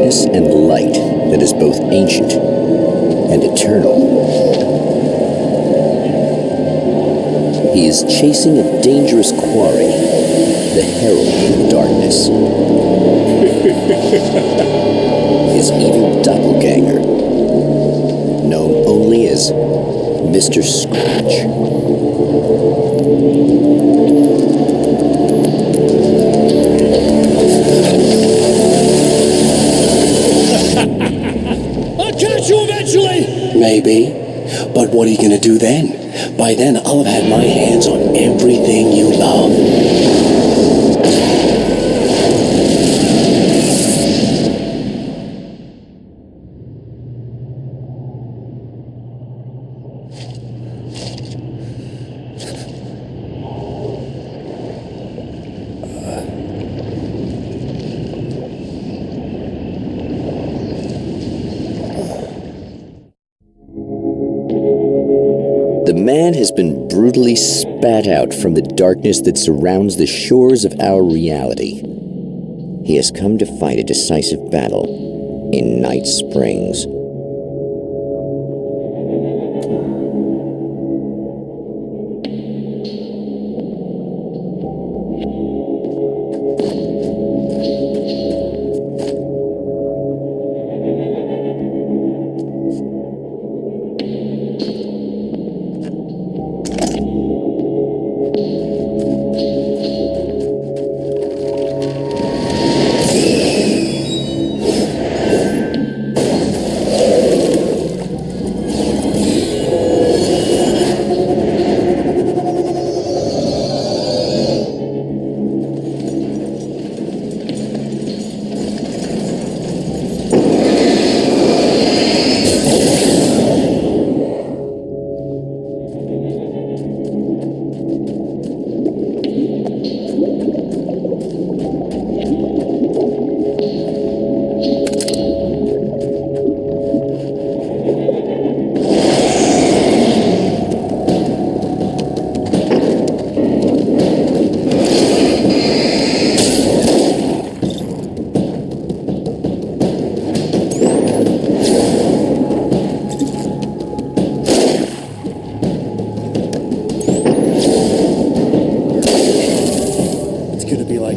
darkness and light that is both ancient and eternal. He is chasing a dangerous quarry, the Herald of Darkness. His evil doppelganger, known only as Mr. Scratch. I'll catch you eventually! Maybe. But what are you gonna do then? By then, I'll have had my hands on everything you love. The man has been brutally spat out from the darkness that surrounds the shores of our reality. He has come to fight a decisive battle in Night Springs.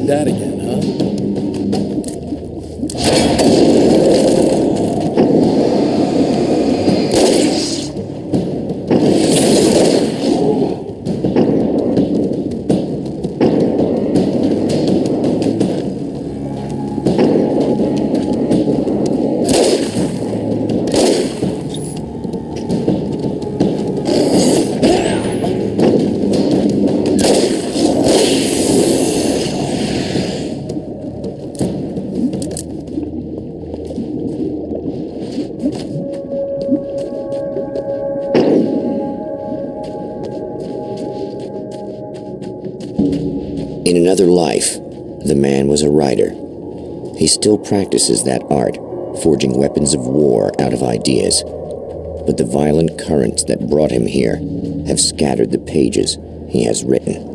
That again, huh? In another life, the man was a writer. He still practices that art, forging weapons of war out of ideas. But the violent currents that brought him here have scattered the pages he has written.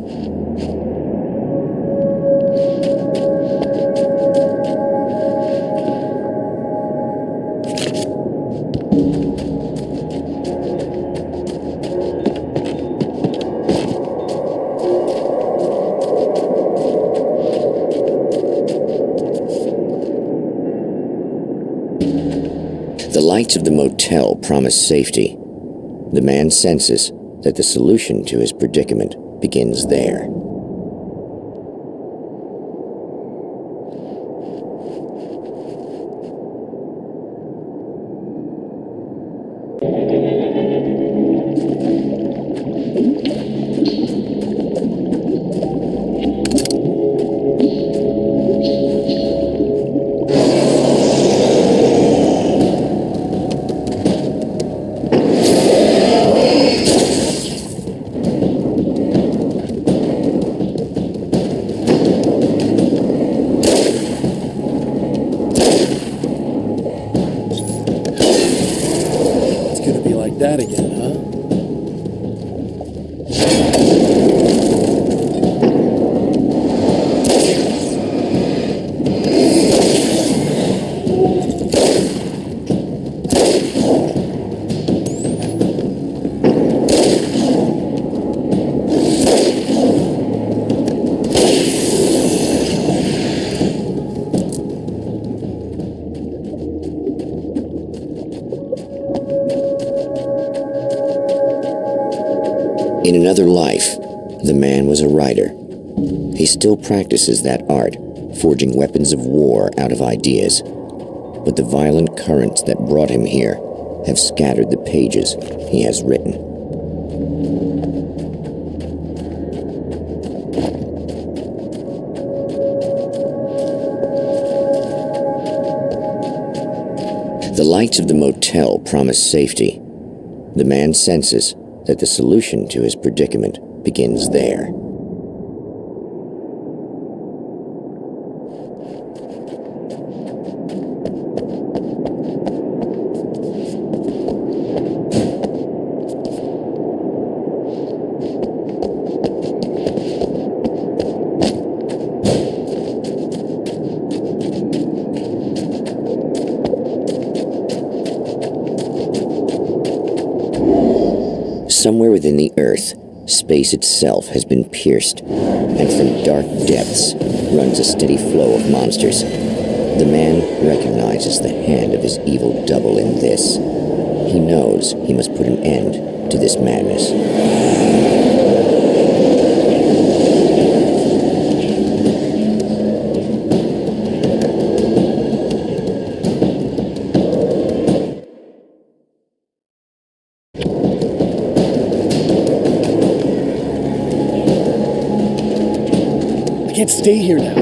The lights of the motel promise safety. The man senses that the solution to his predicament begins there. That again, huh? In another life, the man was a writer. He still practices that art, forging weapons of war out of ideas. But the violent currents that brought him here have scattered the pages he has written. The lights of the motel promise safety. The man senses that the solution to his predicament begins there. Somewhere within the Earth, space itself has been pierced, and from dark depths runs a steady flow of monsters. The man recognizes the hand of his evil double in this. He knows he must put an end to this madness. I can't stay here now.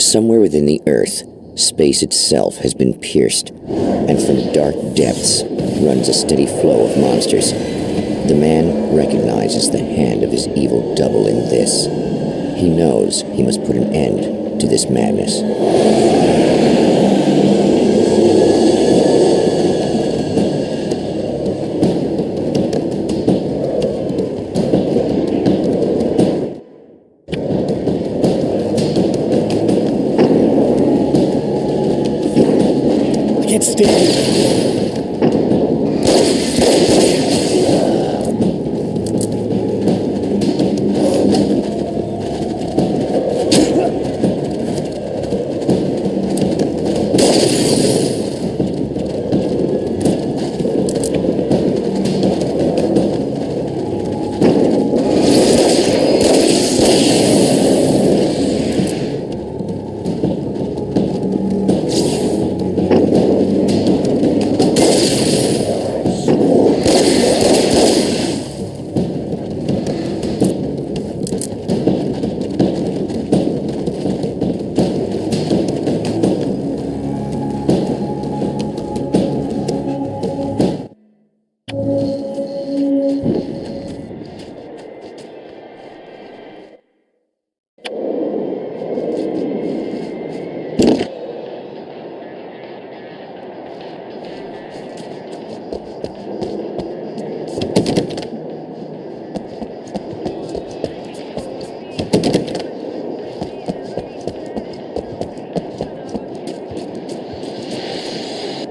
Somewhere within the Earth, space itself has been pierced, and from dark depths runs a steady flow of monsters. The man recognizes the hand of his evil double in this. He knows he must put an end to this madness. I can't stay here.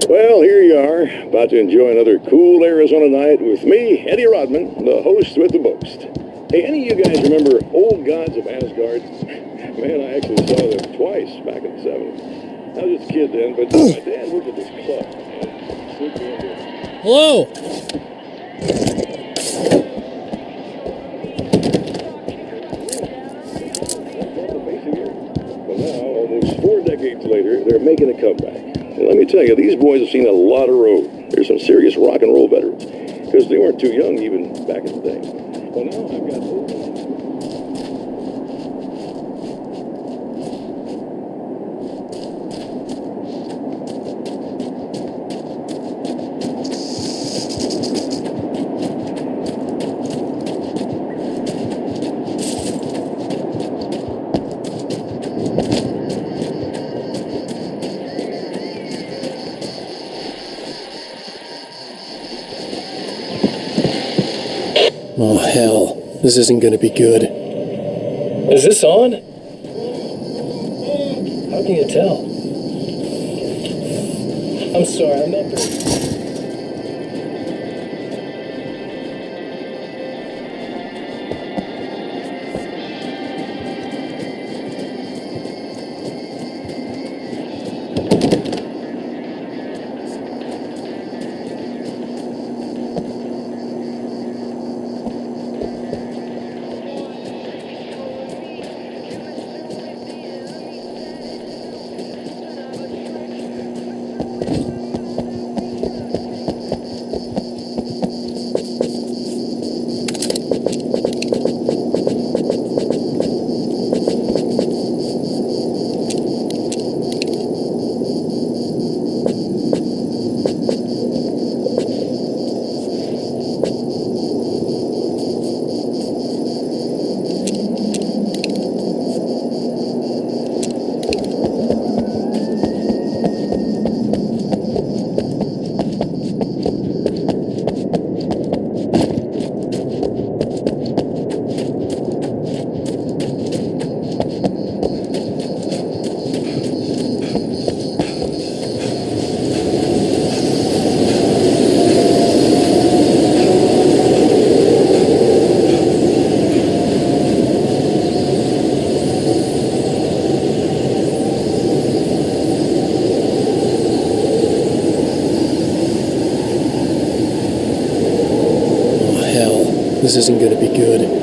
Well, here you are, about to enjoy another cool Arizona night with me, Eddie Rodman, the host with the boast. Hey, any of you guys remember Old Gods of Asgard? Man, I actually saw them twice back in the 70s. I was just a kid then, but my dad worked at this club. And slipped me into it. Hello. But now, almost 4 decades later, they're making a comeback. Let me tell you, these boys have seen a lot of road. They're some serious rock and roll veterans. Because they weren't too young even back in the day. Well, now I've got... Oh, hell. This isn't gonna be good. Is this on? How can you tell? I'm sorry, I'm not very... This isn't gonna be good.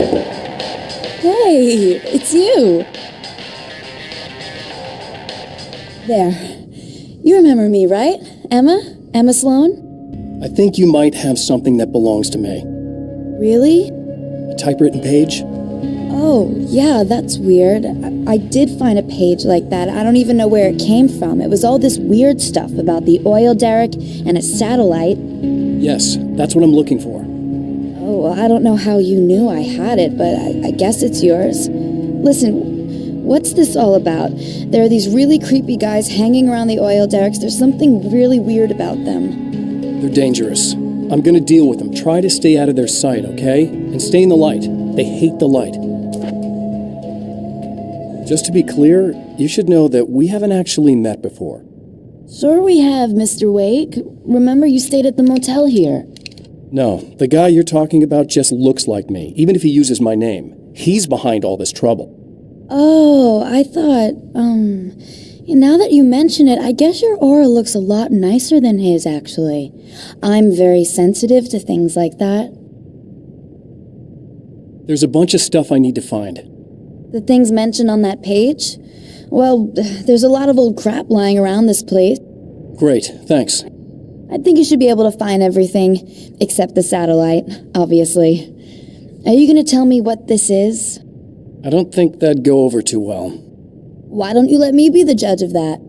Hey, it's you. There. You remember me, right? Emma? Emma Sloan? I think you might have something that belongs to me. Really? A typewritten page? Oh, yeah, that's weird. I did find a page like that. I don't even know where it came from. It was all this weird stuff about the oil derrick and a satellite. Yes, that's what I'm looking for. Oh, well, I don't know how you knew I had it, but I guess it's yours. Listen, what's this all about? There are these really creepy guys hanging around the oil derricks. There's something really weird about them. They're dangerous. I'm gonna deal with them. Try to stay out of their sight, okay? And stay in the light. They hate the light. Just to be clear, you should know that we haven't actually met before. Sure we have, Mr. Wake. Remember you stayed at the motel here. No, the guy you're talking about just looks like me, even if he uses my name. He's behind all this trouble. Oh, I thought, now that you mention it, I guess your aura looks a lot nicer than his, actually. I'm very sensitive to things like that. There's a bunch of stuff I need to find. The things mentioned on that page? Well, there's a lot of old crap lying around this place. Great, thanks. I think you should be able to find everything, except the satellite, obviously. Are you going to tell me what this is? I don't think that'd go over too well. Why don't you let me be the judge of that?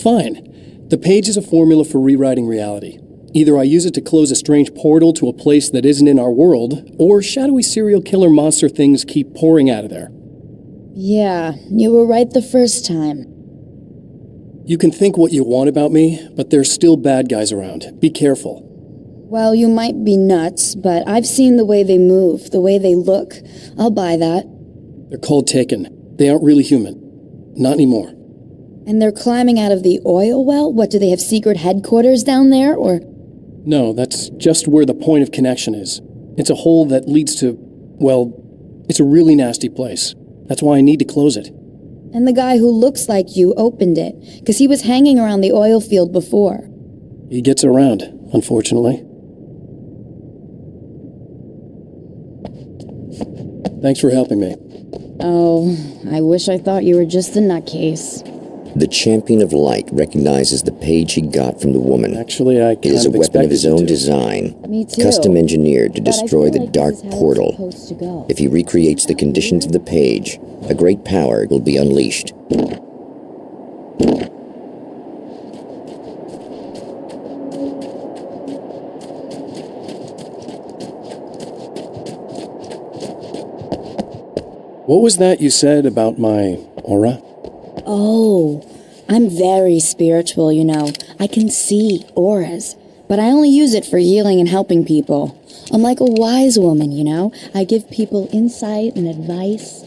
Fine. The page is a formula for rewriting reality. Either I use it to close a strange portal to a place that isn't in our world, or shadowy serial killer monster things keep pouring out of there. Yeah, you were right the first time. You can think what you want about me, but there's still bad guys around. Be careful. Well, you might be nuts, but I've seen the way they move, the way they look. I'll buy that. They're cold taken. They aren't really human. Not anymore. And they're climbing out of the oil well? What, do they have secret headquarters down there, or...? No, that's just where the point of connection is. It's a hole that leads to, well, it's a really nasty place. That's why I need to close it. And the guy who looks like you opened it, because he was hanging around the oil field before. He gets around, unfortunately. Thanks for helping me. Oh, I wish I thought you were just a nutcase. The champion of light recognizes the page he got from the woman. Actually, I It is a weapon of his own design, Me too. custom engineered to But I destroy feel the like dark this is how it's portal. supposed to go. If he recreates the conditions of the page, a great power will be unleashed. What was that you said about my aura? Oh, I'm very spiritual, you know. I can see auras, but I only use it for healing and helping people. I'm like a wise woman, you know. I give people insight and advice.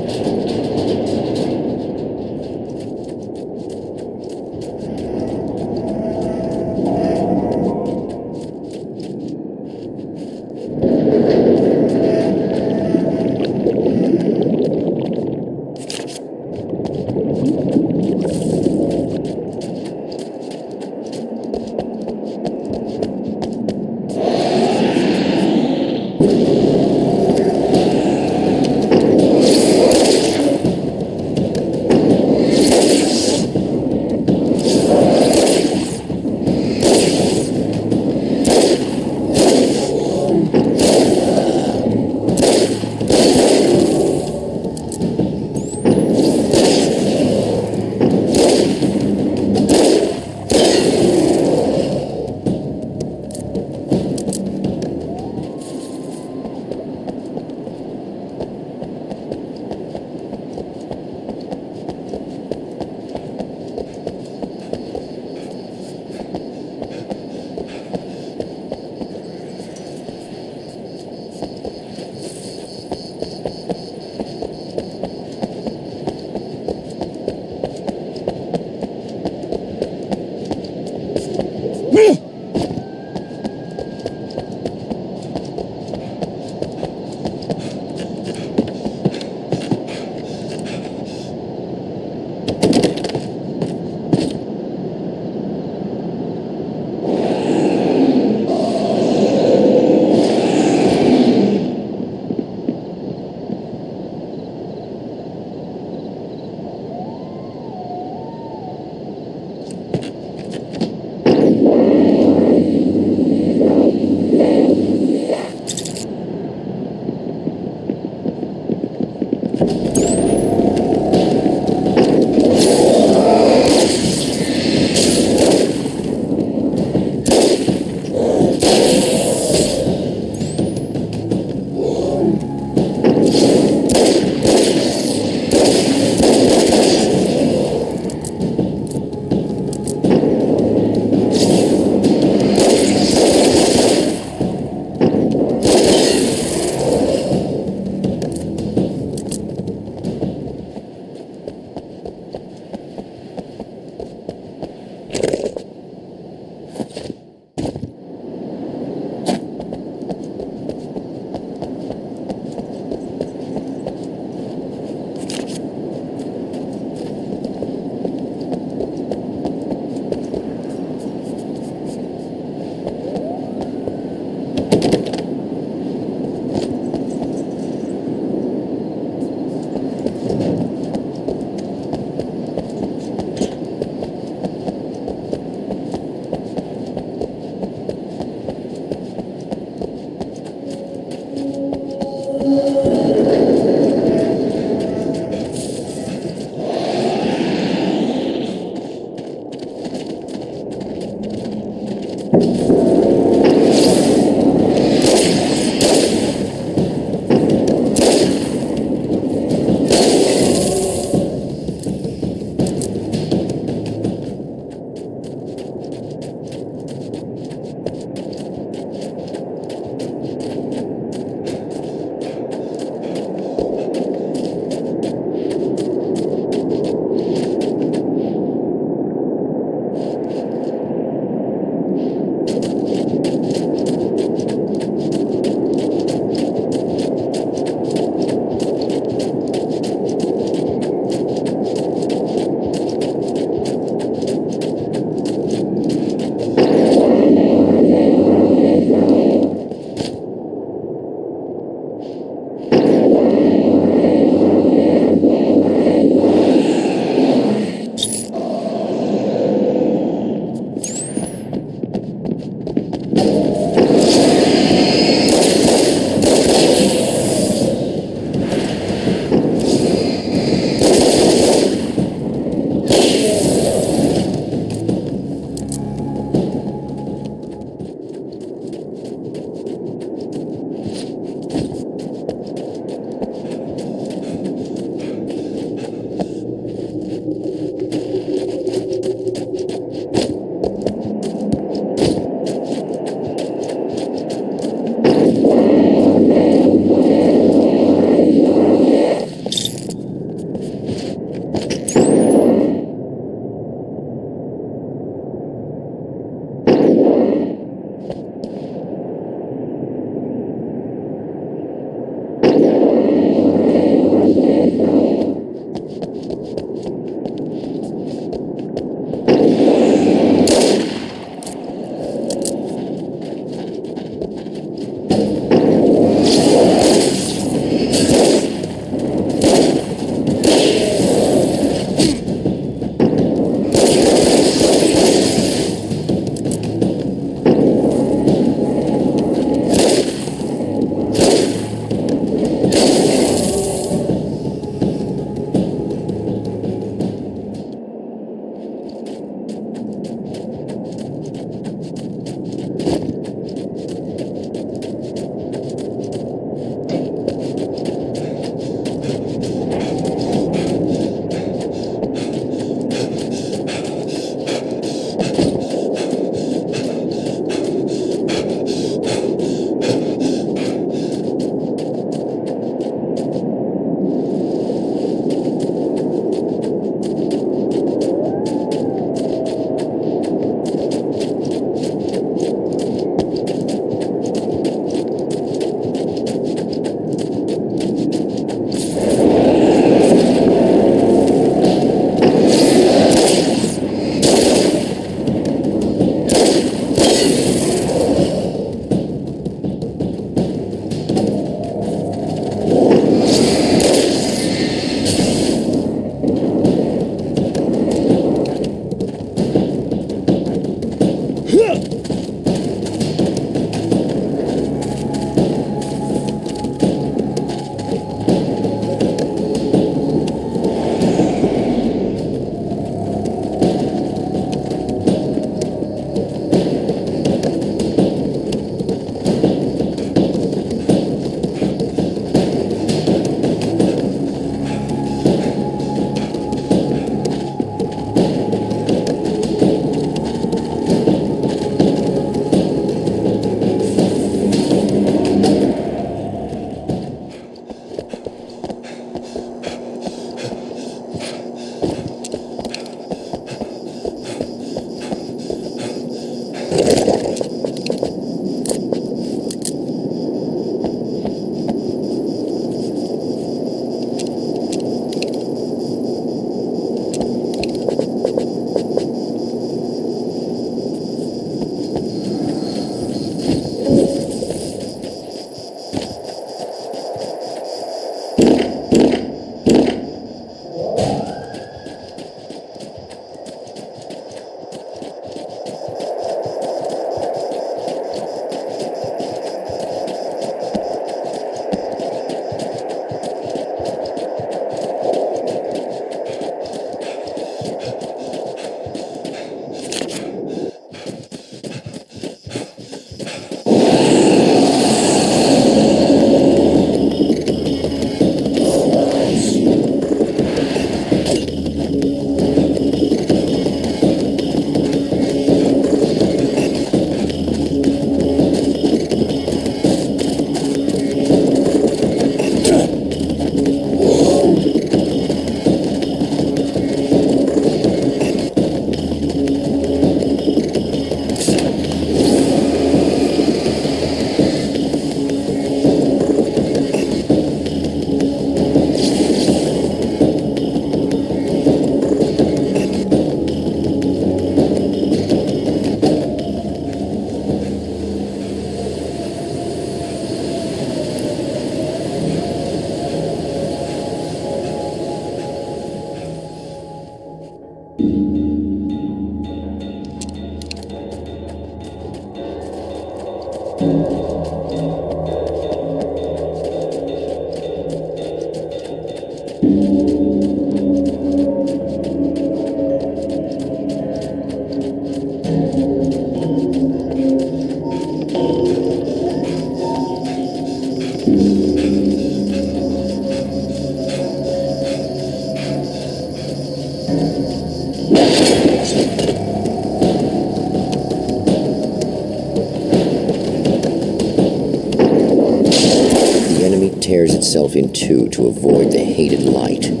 The enemy tears itself in two to avoid the hated light. It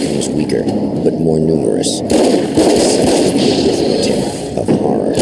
becomes weaker, but more numerous. Such is the arithmetic of horror.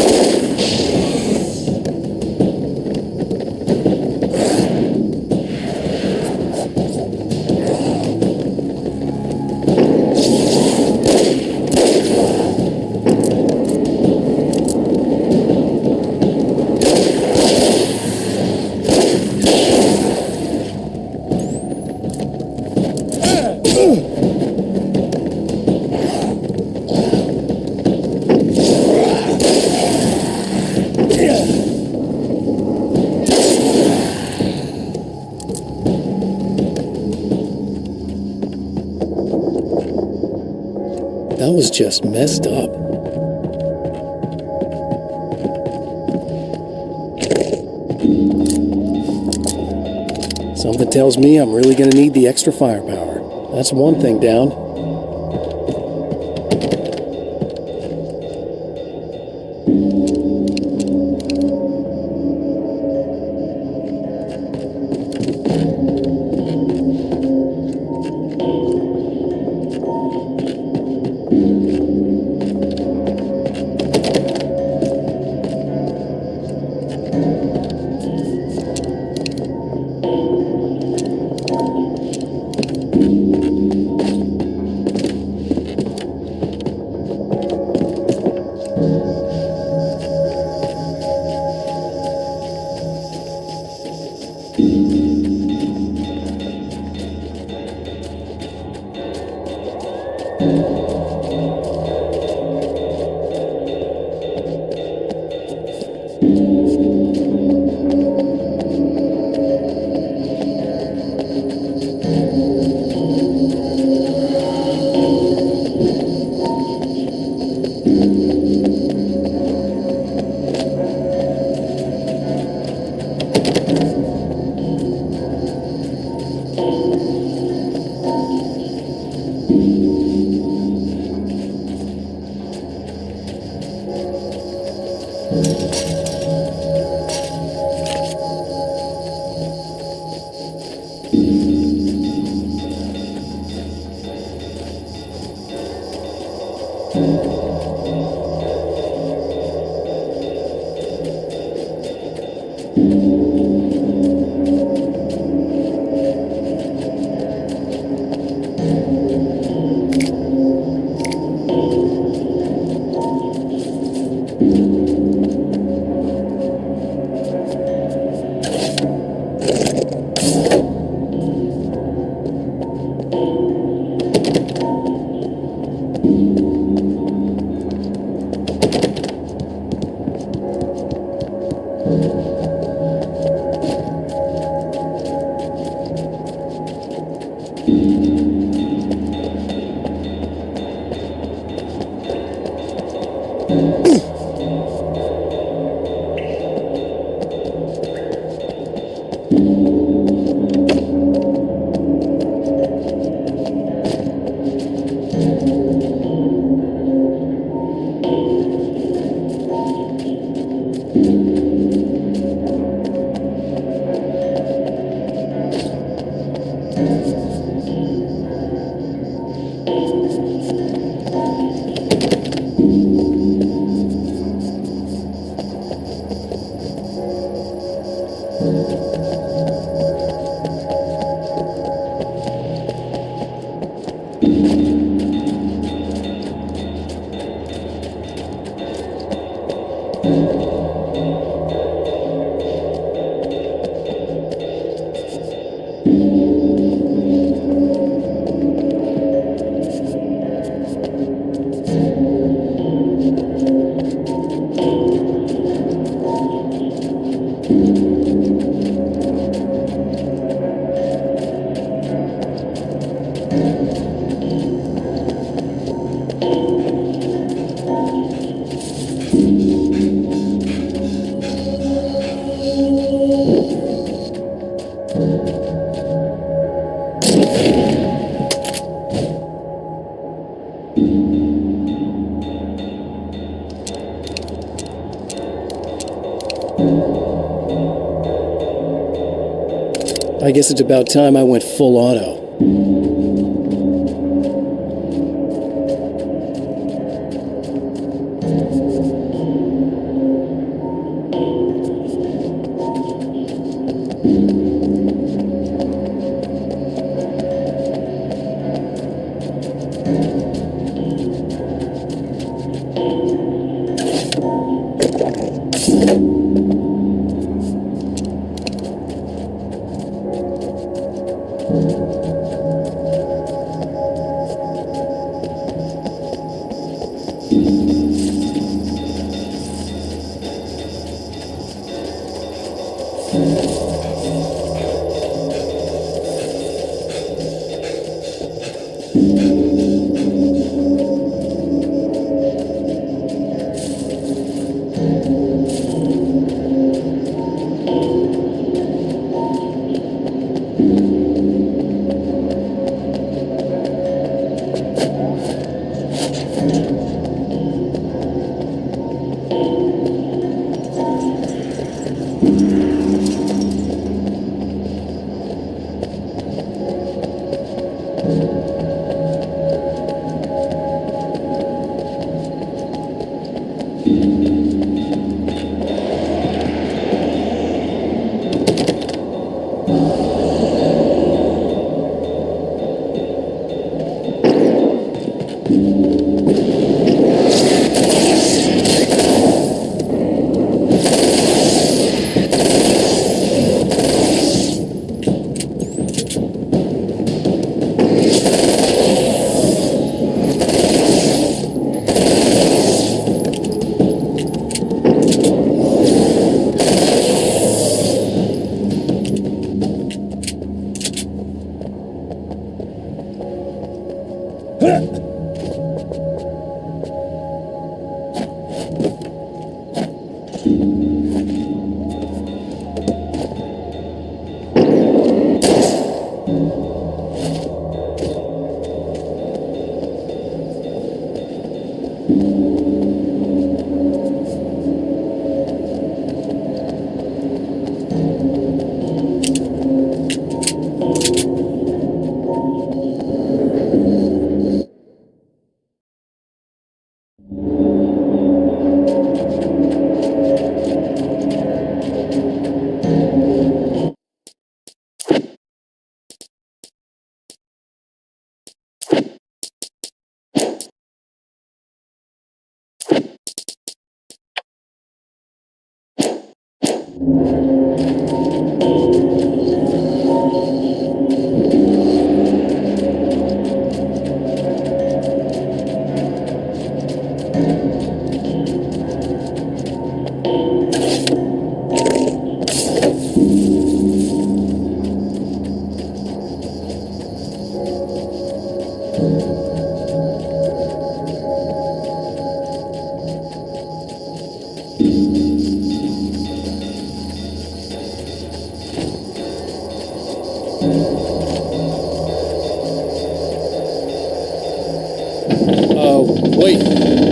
That was just messed up. Something tells me I'm really gonna need the extra firepower. That's one thing down. I guess it's about time I went full auto.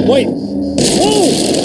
Wait! Whoa!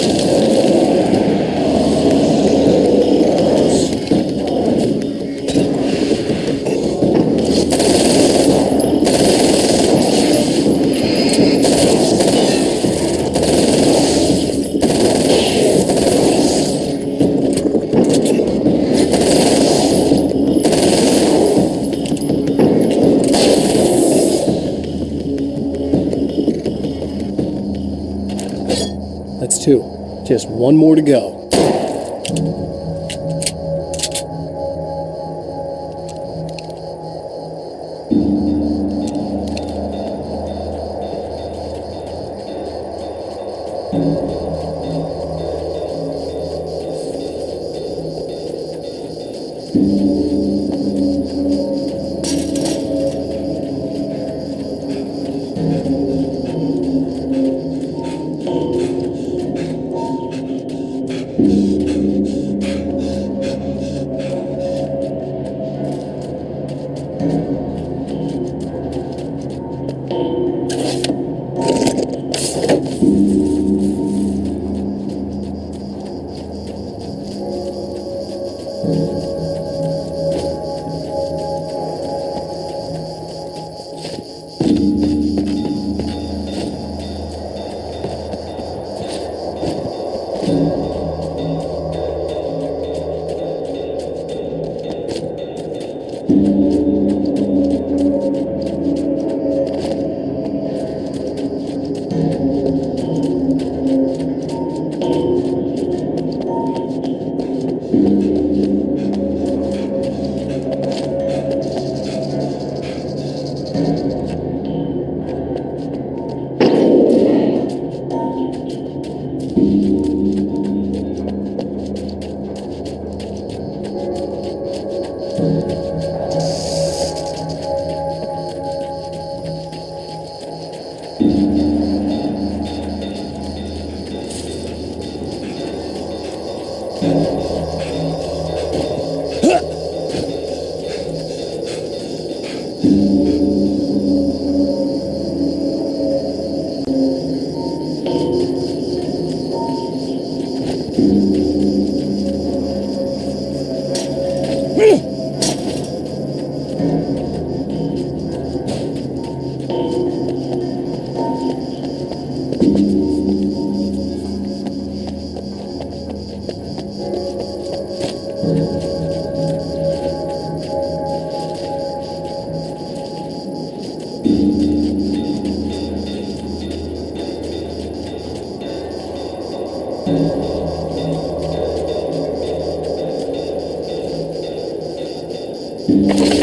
That's two. Just one more to go.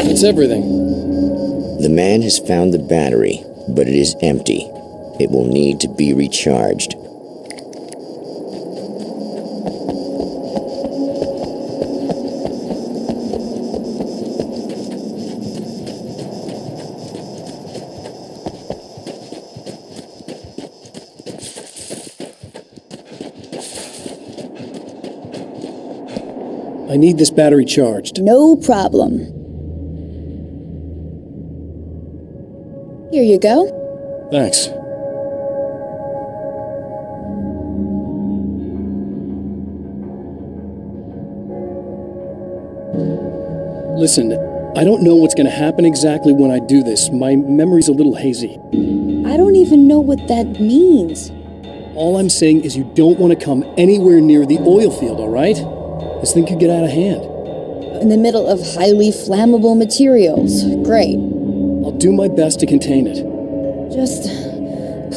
That's everything. The man has found the battery, but it is empty. It will need to be recharged. I need this battery charged. No problem. Here you go. Thanks. Listen, I don't know what's going to happen exactly when I do this. My memory's a little hazy. I don't even know what that means. All I'm saying is you don't want to come anywhere near the oil field, all right? This thing could get out of hand. In the middle of highly flammable materials. Great. I'll do my best to contain it. Just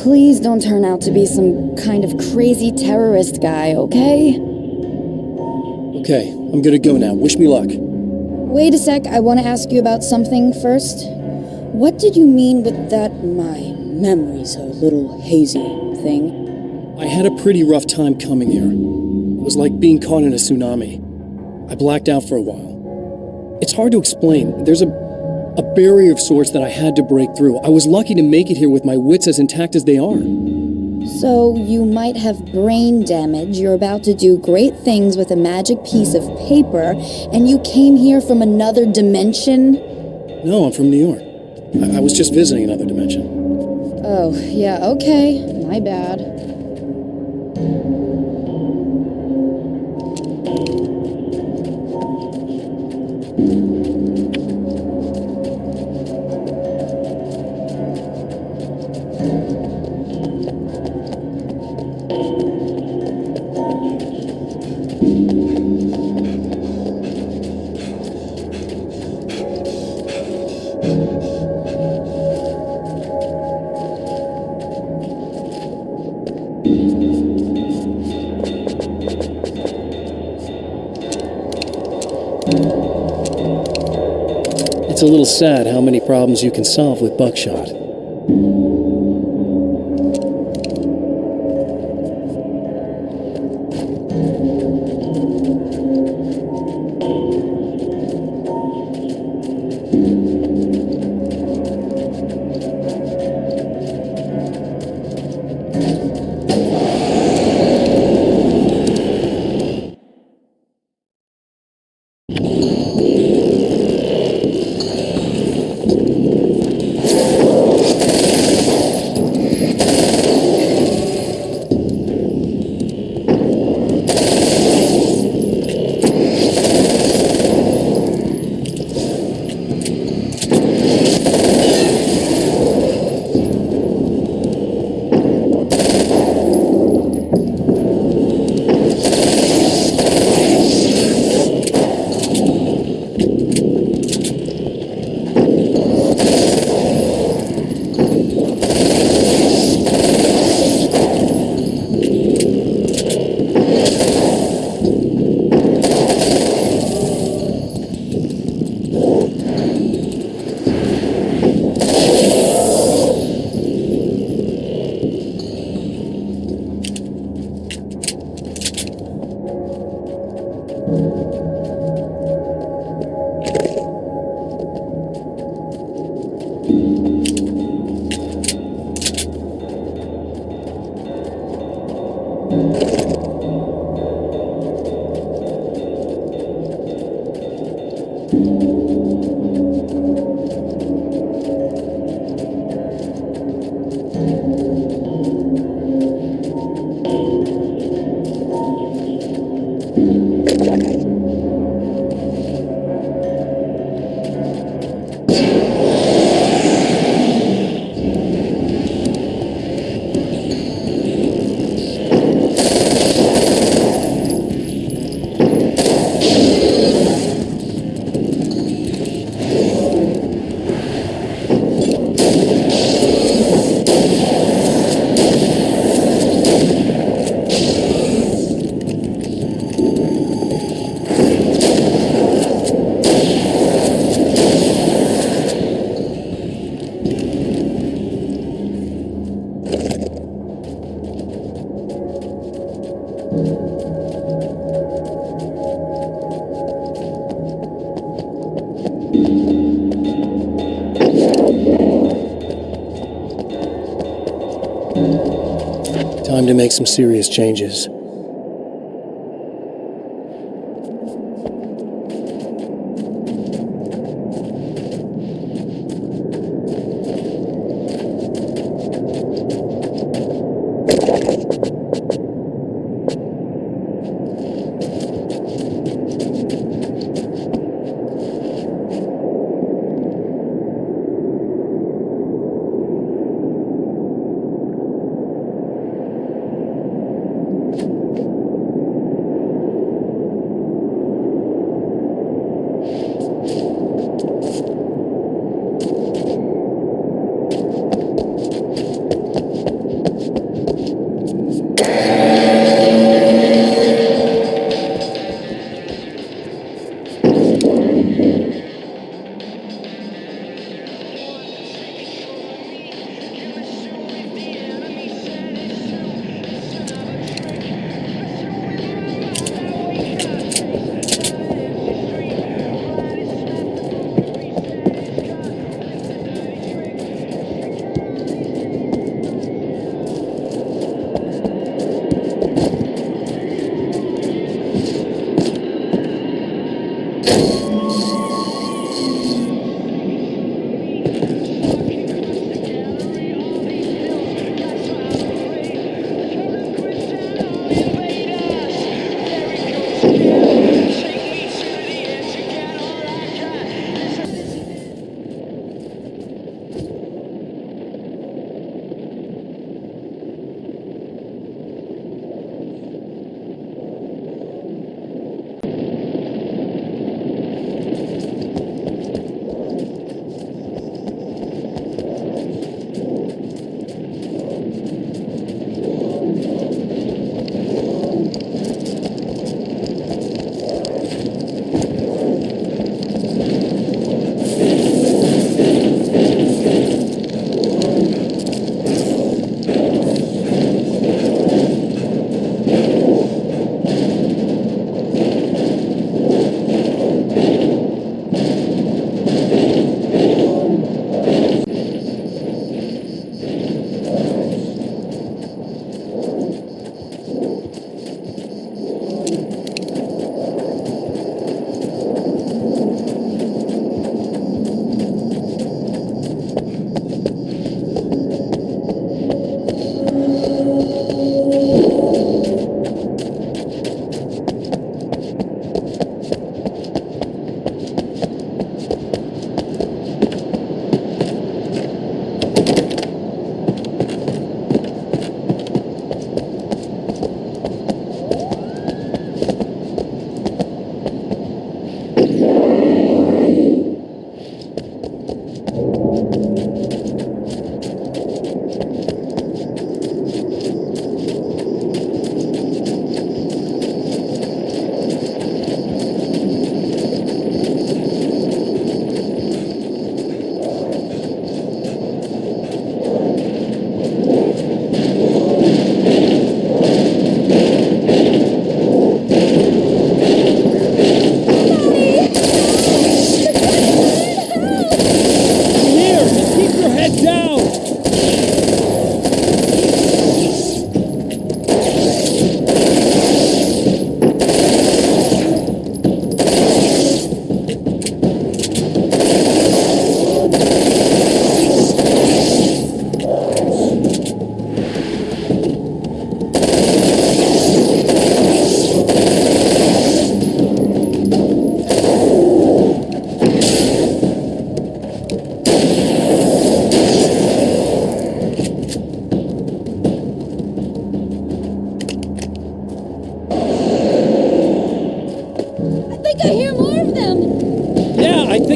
please don't turn out to be some kind of crazy terrorist guy, okay? Okay, I'm gonna go now. Wish me luck. Wait a sec, I want to ask you about something first. What did you mean with that my memory's a little hazy thing? I had a pretty rough time coming here. It was like being caught in a tsunami. I blacked out for a while. It's hard to explain. There's a barrier of sorts that I had to break through. I was lucky to make it here with my wits as intact as they are. So you might have brain damage, you're about to do great things with a magic piece of paper, and you came here from another dimension? No, I'm from New York. I was just visiting another dimension. Oh, yeah, okay. My bad. It's a little sad how many problems you can solve with buckshot. Time to make some serious changes.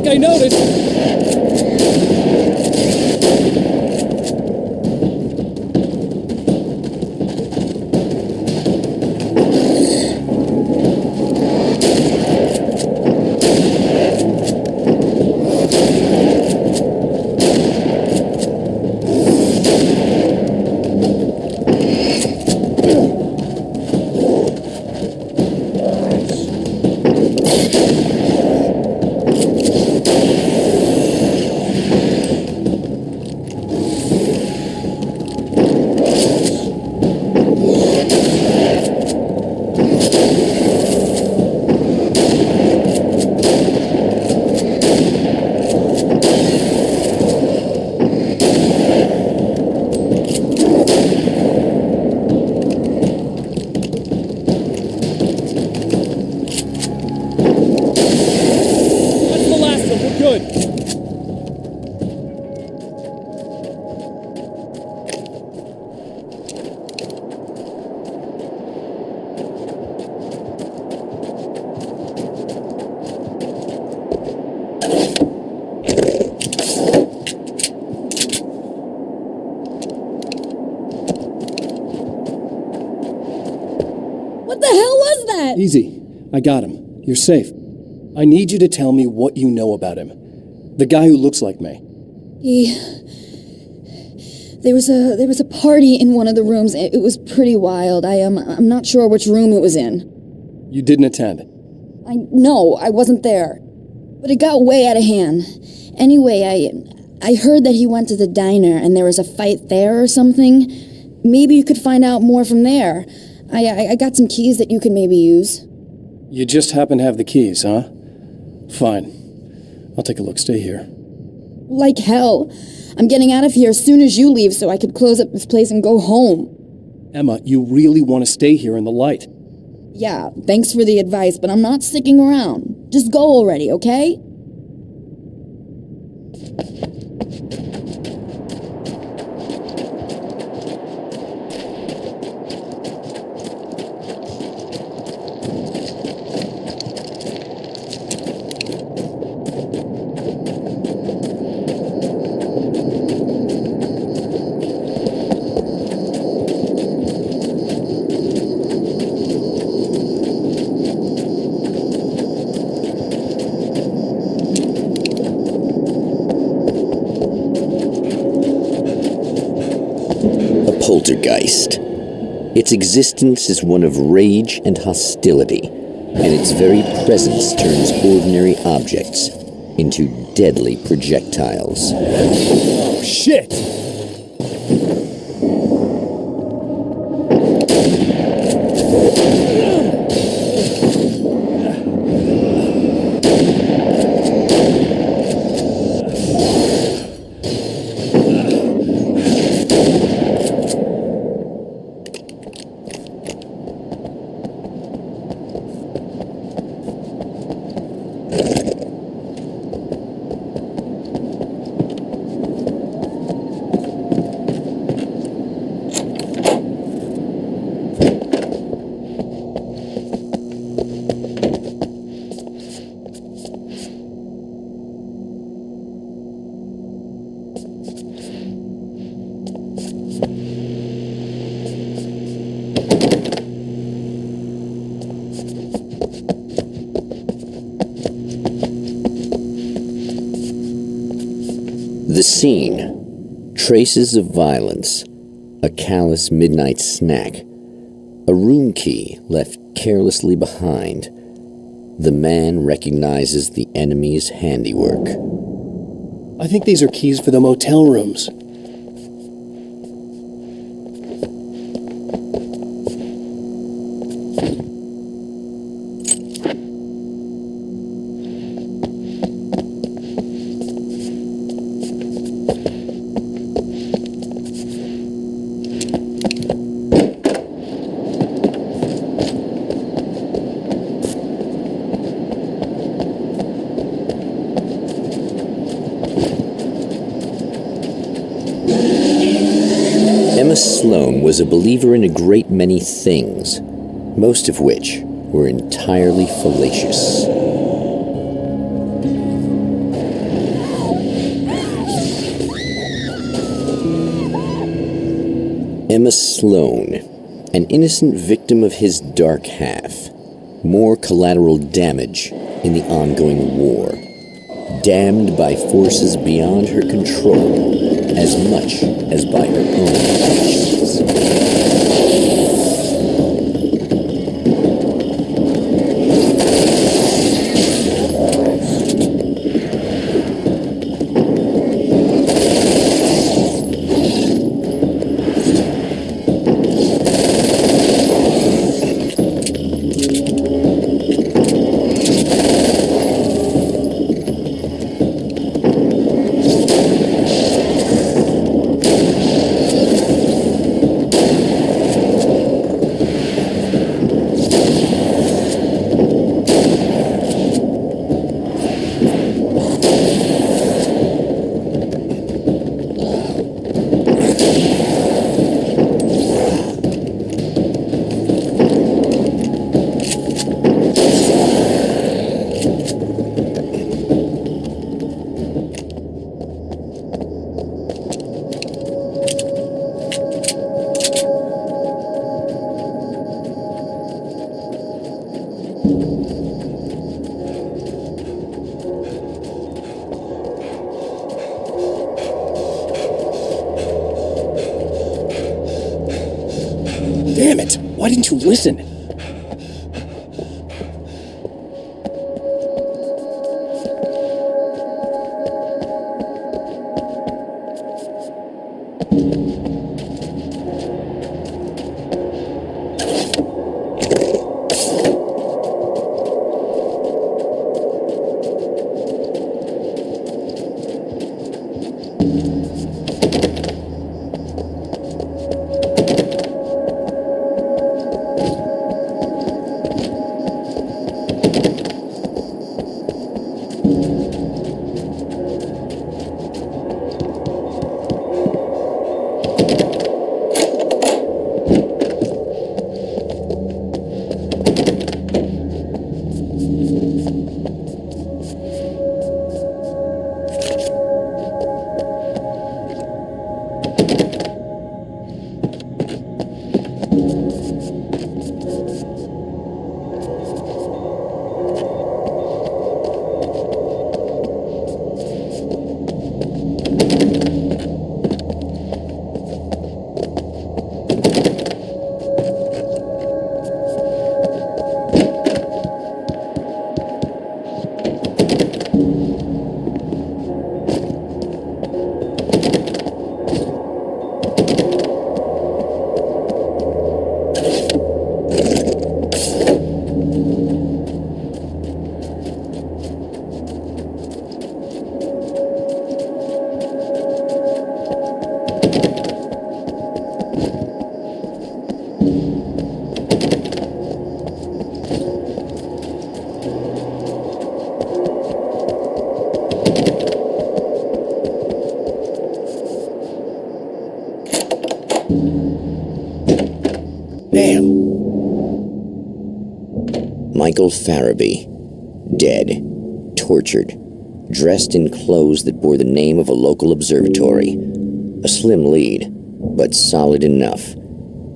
I noticed. Easy. I got him. You're safe. I need you to tell me what you know about him. The guy who looks like me. There was a party in one of the rooms. It was pretty wild. I'm not sure which room it was in. You didn't attend. No, I wasn't there. But it got way out of hand. Anyway, I heard that he went to the diner and there was a fight there or something. Maybe you could find out more from there. I got some keys that you could maybe use. You just happen to have the keys, huh? Fine. I'll take a look. Stay here. Like hell. I'm getting out of here as soon as you leave so I could close up this place and go home. Emma, you really want to stay here in the light? Yeah, thanks for the advice, but I'm not sticking around. Just go already, okay? Poltergeist. Its existence is one of rage and hostility, and its very presence turns ordinary objects into deadly projectiles. Oh, shit! The scene. Traces of violence. A callous midnight snack. A room key left carelessly behind. The man recognizes the enemy's handiwork. I think these are keys for the motel rooms. Emma Sloan was a believer in a great many things, most of which were entirely fallacious. Emma Sloan, an innocent victim of his dark half. More collateral damage in the ongoing war. Damned by forces beyond her control as much as by her own actions. Damn it! Why didn't you listen? Damn. Michael Farabee, dead, tortured, dressed in clothes that bore the name of a local observatory. A slim lead, but solid enough.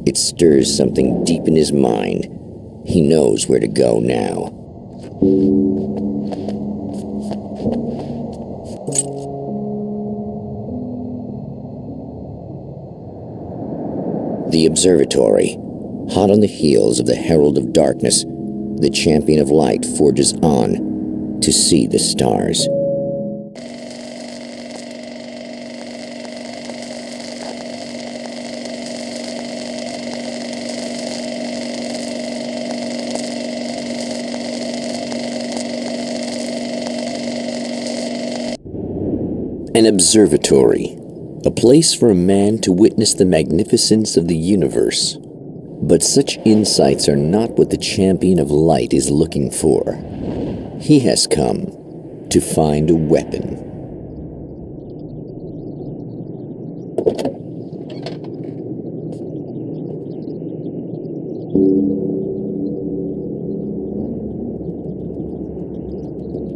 It stirs something deep in his mind. He knows where to go now. The observatory, hot on the heels of the Herald of Darkness, the champion of light forges on to see the stars. An observatory, a place for a man to witness the magnificence of the universe. But such insights are not what the champion of light is looking for. He has come to find a weapon.